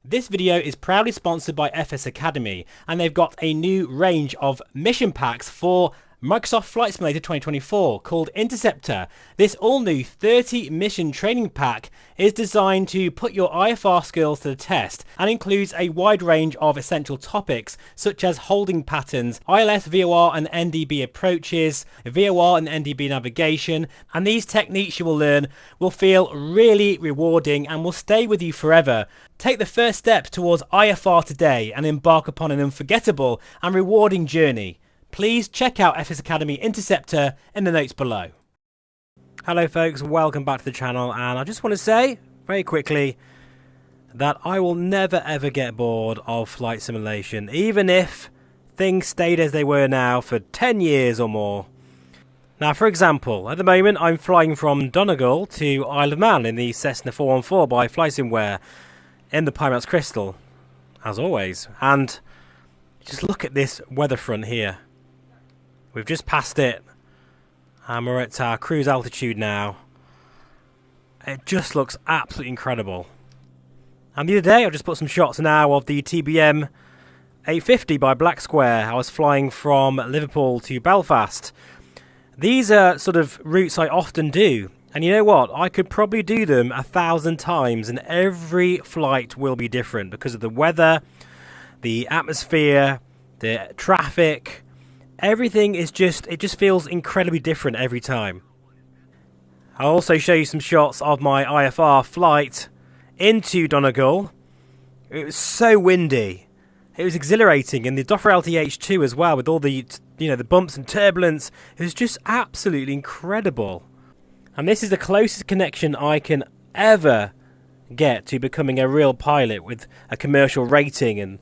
This video is proudly sponsored by FS Academy, and they've got a new range of mission packs for Microsoft Flight Simulator 2024 called Interceptor. This all-new 30 mission training pack is designed to put your IFR skills to the test and includes a wide range of essential topics such as holding patterns, ILS, VOR and NDB approaches, VOR and NDB navigation, and these techniques you will learn will feel really rewarding and will stay with you forever. Take the first step towards IFR today and embark upon an unforgettable and rewarding journey. Please check out FS Academy Interceptor in the notes below. Hello folks, welcome back to the channel, and I just want to say very quickly that I will never ever get bored of flight simulation, even if things stayed as they were now for 10 years or more. Now, for example, at the moment I'm flying from Donegal to Isle of Man in the Cessna 414 by FlightSimWare in the Pimax Crystal, as always. And just look at this weather front here. We've just passed it, and we're at our cruise altitude now. It just looks absolutely incredible. And the other day I just put some shots now of the TBM 850 by Black Square. I was flying from Liverpool to Belfast. These are sort of routes I often do, and you know what, I could probably do them 1,000 times, and every flight will be different because of the weather, the atmosphere, the traffic. Everything is it just feels incredibly different every time. I'll also show you some shots of my IFR flight into Donegal. It was so windy. It was exhilarating, and the Doppler LTH2 as well, with all the the bumps and turbulence. It was just absolutely incredible. And this is the closest connection I can ever get to becoming a real pilot with a commercial rating, and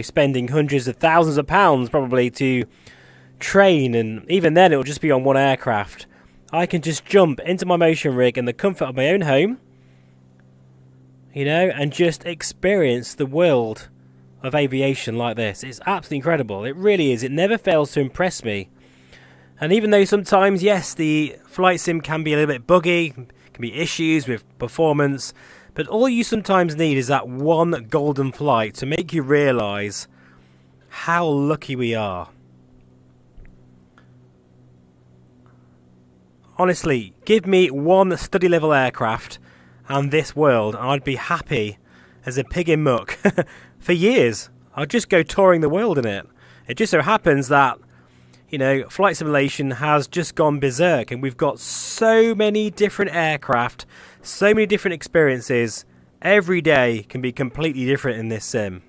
spending hundreds of thousands of pounds probably to train, and even then it will just be on one aircraft. I can just jump into my motion rig in the comfort of my own home, and just experience the world of aviation like this. It's absolutely incredible. It really is. It never fails to impress me. And even though sometimes, yes, the flight sim can be a little bit buggy, can be issues with performance, but all you sometimes need is that one golden flight to make you realise how lucky we are. Honestly, give me one study level aircraft and this world, and I'd be happy as a pig in muck for years. I'd just go touring the world in it. It just so happens that flight simulation has just gone berserk, and we've got so many different aircraft, so many different experiences. Every day can be completely different in this sim.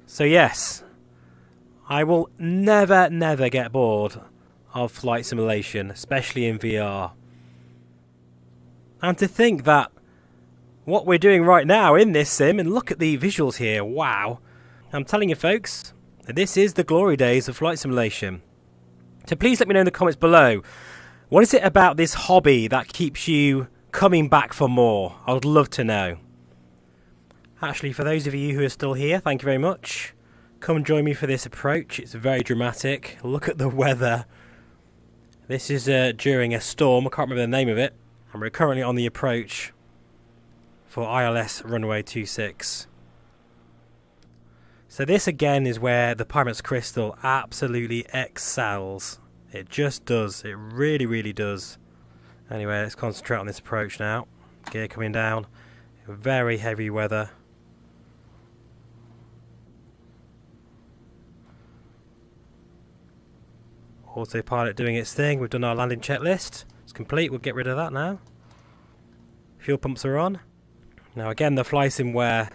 So yes, I will never get bored of flight simulation, especially in VR. And to think that what we're doing right now in this sim, and look at the visuals here, wow. I'm telling you folks, this is the glory days of flight simulation. So please let me know in the comments below, what is it about this hobby that keeps you coming back for more? I would love to know. Actually, for those of you who are still here, thank you very much. Come and join me for this approach. It's very dramatic. Look at the weather. This is during a storm. I can't remember the name of it. And we're currently on the approach for ILS runway 26. So this again is where the Pimax Crystal absolutely excels. It just does. It really does. Anyway, let's concentrate on this approach now. Gear coming down. Very heavy weather. Autopilot doing its thing. We've done our landing checklist. It's complete. We'll get rid of that now. Fuel pumps are on. Now again, the FlightSimWare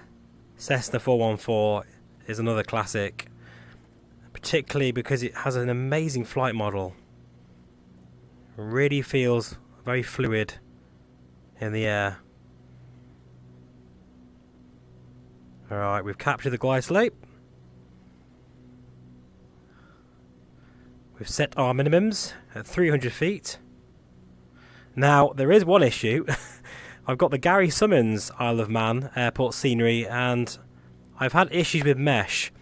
Cessna 414 is another classic, particularly because it has an amazing flight model. It really feels very fluid in the air. Alright, we've captured the glide slope. We've set our minimums at 300 feet. Now, there is one issue. I've got the Gary Summons Isle of Man airport scenery, and I've had issues with mesh.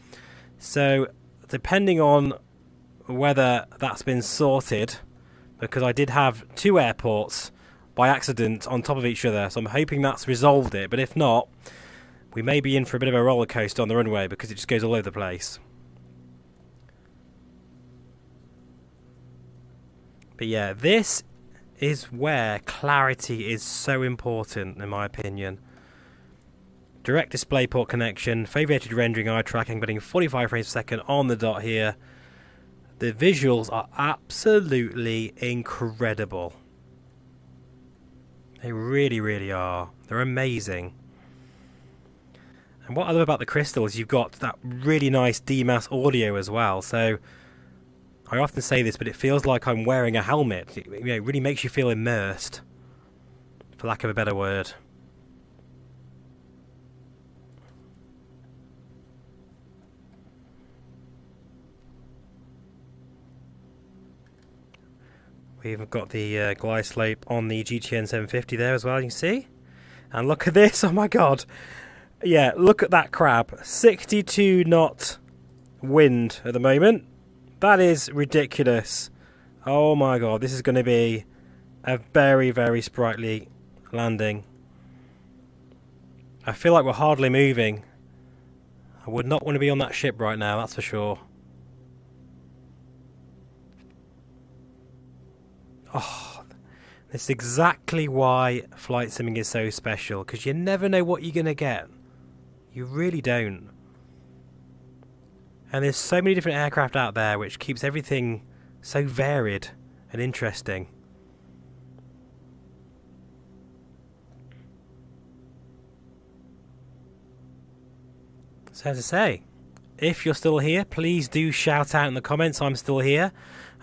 So, depending on whether that's been sorted, because I did have two airports by accident on top of each other. So I'm hoping that's resolved it. But if not, we may be in for a bit of a roller coaster on the runway because it just goes all over the place. But yeah, this is where clarity is so important, in my opinion. Direct DisplayPort connection, favorited rendering, eye tracking, getting 45 frames per second on the dot here. The visuals are absolutely incredible. They really, really are. They're amazing. And what I love about the Crystal is you've got that really nice DMAS audio as well. So I often say this, but it feels like I'm wearing a helmet. It really makes you feel immersed, for lack of a better word. We've got the glide slope on the GTN 750 there as well, you can see. And look at this, oh my god. Yeah, look at that crab. 62 knot wind at the moment. That is ridiculous. Oh my god, this is going to be a very, very sprightly landing. I feel like we're hardly moving. I would not want to be on that ship right now, that's for sure. Oh, this is exactly why flight simming is so special, because you never know what you're going to get. You really don't. And there's so many different aircraft out there which keeps everything so varied and interesting. So as I say, if you're still here, please do shout out in the comments I'm still here,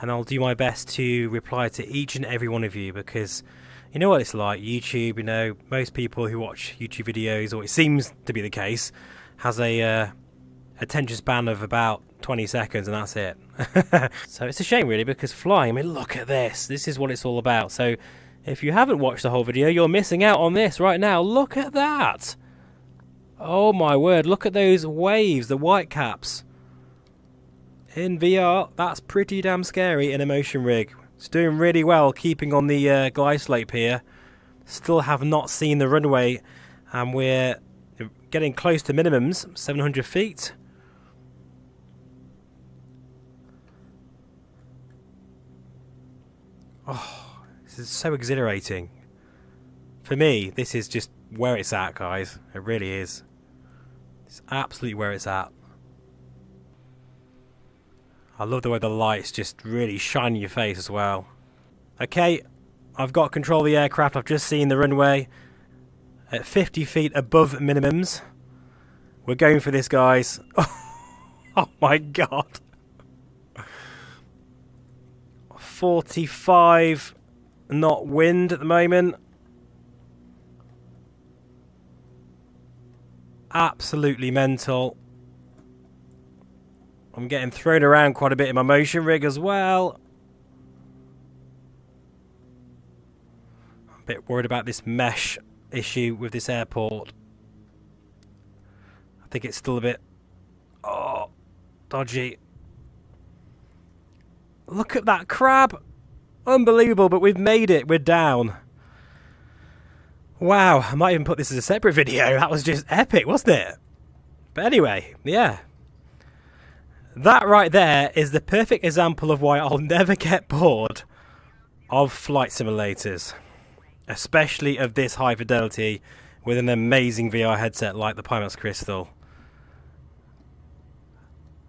and I'll do my best to reply to each and every one of you, because you know what it's like, YouTube, you know, most people who watch YouTube videos, or it seems to be the case, has a attention span of about 20 seconds and that's it. So it's a shame really, because flying, I mean, look at this. This is what it's all about. So if you haven't watched the whole video, you're missing out on this right now. Look at that. Oh my word, look at those waves, the white caps. In VR, that's pretty damn scary in a motion rig. It's doing really well keeping on the glide slope here. Still have not seen the runway, and we're getting close to minimums, 700 feet. Oh, this is so exhilarating. For me, this is just where it's at, guys. It really is. It's absolutely where it's at. I love the way the lights just really shine in your face as well. Okay, I've got control of the aircraft. I've just seen the runway at 50 feet above minimums. We're going for this, guys. Oh my god. 45 knot wind at the moment. Absolutely mental. I'm getting thrown around quite a bit in my motion rig as well. I'm a bit worried about this mesh issue with this airport. I think it's still a bit dodgy. Look at that crab. Unbelievable, but we've made it. We're down. Wow, I might even put this as a separate video. That was just epic, wasn't it? But anyway, yeah. That right there is the perfect example of why I'll never get bored of flight simulators. Especially of this high fidelity with an amazing VR headset like the Pimax Crystal.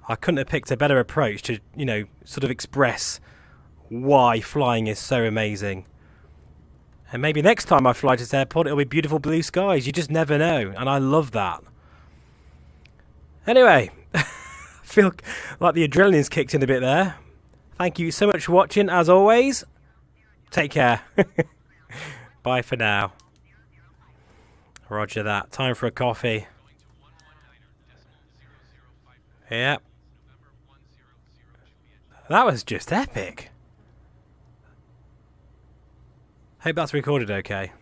I couldn't have picked a better approach to, you know, sort of express why flying is so amazing. And maybe next time I fly to this airport it'll be beautiful blue skies. You just never know, and I love that. Anyway, I feel like the adrenaline's kicked in a bit there. Thank you so much for watching, as always. Take care. Bye for now. Roger that. Time for a coffee. Yep. That was just epic. Hope that's recorded okay.